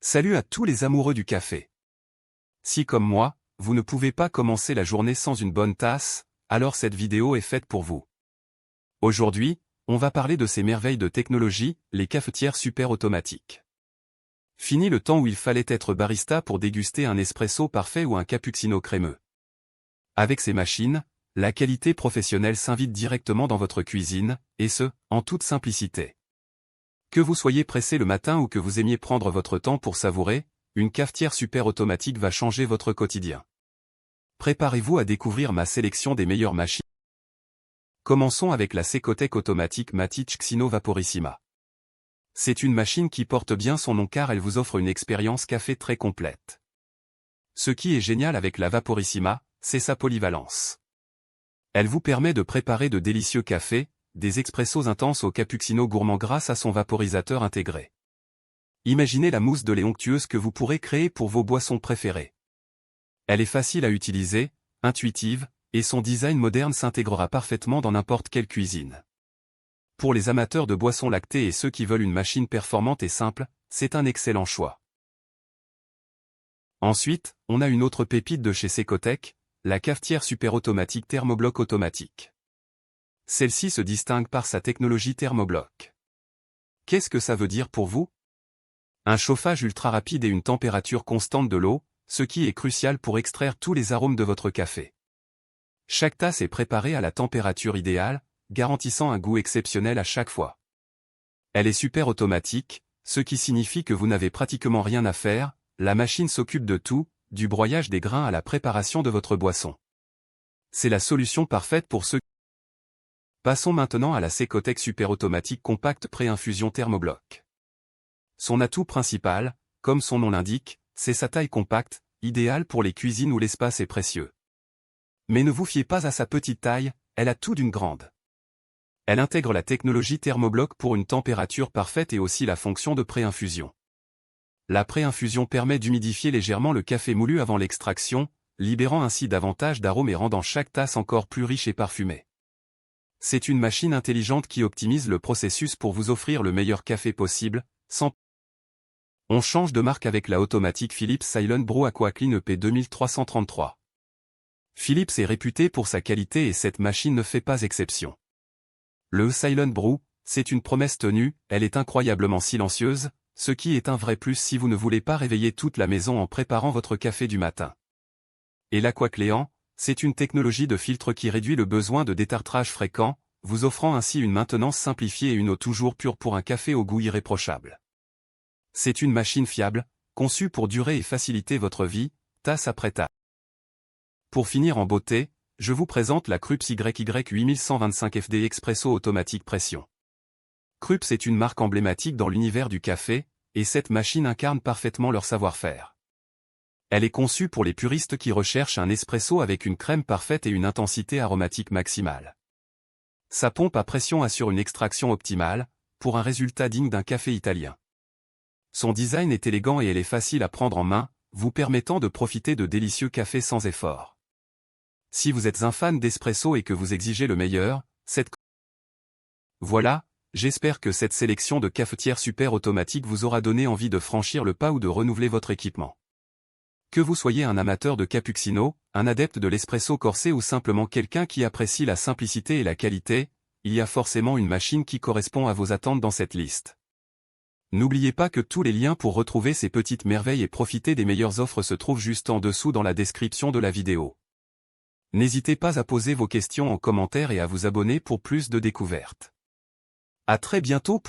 Salut à tous les amoureux du café. Si comme moi, vous ne pouvez pas commencer la journée sans une bonne tasse, alors cette vidéo est faite pour vous. Aujourd'hui, on va parler de ces merveilles de technologie, les cafetières super automatiques. Fini le temps où il fallait être barista pour déguster un espresso parfait ou un cappuccino crémeux. Avec ces machines, la qualité professionnelle s'invite directement dans votre cuisine, et ce, en toute simplicité. Que vous soyez pressé le matin ou que vous aimiez prendre votre temps pour savourer, une cafetière super automatique va changer votre quotidien. Préparez-vous à découvrir ma sélection des meilleures machines. Commençons avec la Secotec automatique Matic Xino Vaporissima. C'est une machine qui porte bien son nom car elle vous offre une expérience café très complète. Ce qui est génial avec la Vaporissima, c'est sa polyvalence. Elle vous permet de préparer de délicieux cafés, des expressos intenses au cappuccino gourmand grâce à son vaporisateur intégré. Imaginez la mousse de lait onctueuse que vous pourrez créer pour vos boissons préférées. Elle est facile à utiliser, intuitive, et son design moderne s'intégrera parfaitement dans n'importe quelle cuisine. Pour les amateurs de boissons lactées et ceux qui veulent une machine performante et simple, c'est un excellent choix. Ensuite, on a une autre pépite de chez Secotec, la cafetière super automatique Thermobloc automatique. Celle-ci se distingue par sa technologie Thermobloc. Qu'est-ce que ça veut dire pour vous? Un chauffage ultra rapide et une température constante de l'eau, ce qui est crucial pour extraire tous les arômes de votre café. Chaque tasse est préparée à la température idéale, garantissant un goût exceptionnel à chaque fois. Elle est super automatique, ce qui signifie que vous n'avez pratiquement rien à faire, la machine s'occupe de tout, du broyage des grains à la préparation de votre boisson. C'est la solution parfaite pour ceux. Passons maintenant à la Secotec super automatique compacte pré-infusion Thermobloc. Son atout principal, comme son nom l'indique, c'est sa taille compacte, idéale pour les cuisines où l'espace est précieux. Mais ne vous fiez pas à sa petite taille, elle a tout d'une grande. Elle intègre la technologie Thermobloc pour une température parfaite et aussi la fonction de pré-infusion. La pré-infusion permet d'humidifier légèrement le café moulu avant l'extraction, libérant ainsi davantage d'arômes et rendant chaque tasse encore plus riche et parfumée. C'est une machine intelligente qui optimise le processus pour vous offrir le meilleur café possible, sans. On change de marque avec la automatique Philips Silent Brew AquaClean EP 2333. Philips est réputé pour sa qualité et cette machine ne fait pas exception. Le Silent Brew, c'est une promesse tenue, elle est incroyablement silencieuse, ce qui est un vrai plus si vous ne voulez pas réveiller toute la maison en préparant votre café du matin. Et l'AquaClean, c'est une technologie de filtre qui réduit le besoin de détartrage fréquent, vous offrant ainsi une maintenance simplifiée et une eau toujours pure pour un café au goût irréprochable. C'est une machine fiable, conçue pour durer et faciliter votre vie, tasse après tasse. Pour finir en beauté, je vous présente la Krups YY8125 FD Expresso automatique pression. Krups est une marque emblématique dans l'univers du café, et cette machine incarne parfaitement leur savoir-faire. Elle est conçue pour les puristes qui recherchent un espresso avec une crème parfaite et une intensité aromatique maximale. Sa pompe à pression assure une extraction optimale, pour un résultat digne d'un café italien. Son design est élégant et elle est facile à prendre en main, vous permettant de profiter de délicieux cafés sans effort. Si vous êtes un fan d'espresso et que vous exigez le meilleur, Voilà, j'espère que cette sélection de cafetières super automatiques vous aura donné envie de franchir le pas ou de renouveler votre équipement. Que vous soyez un amateur de cappuccino, un adepte de l'espresso corsé ou simplement quelqu'un qui apprécie la simplicité et la qualité, il y a forcément une machine qui correspond à vos attentes dans cette liste. N'oubliez pas que tous les liens pour retrouver ces petites merveilles et profiter des meilleures offres se trouvent juste en dessous dans la description de la vidéo. N'hésitez pas à poser vos questions en commentaire et à vous abonner pour plus de découvertes. À très bientôt.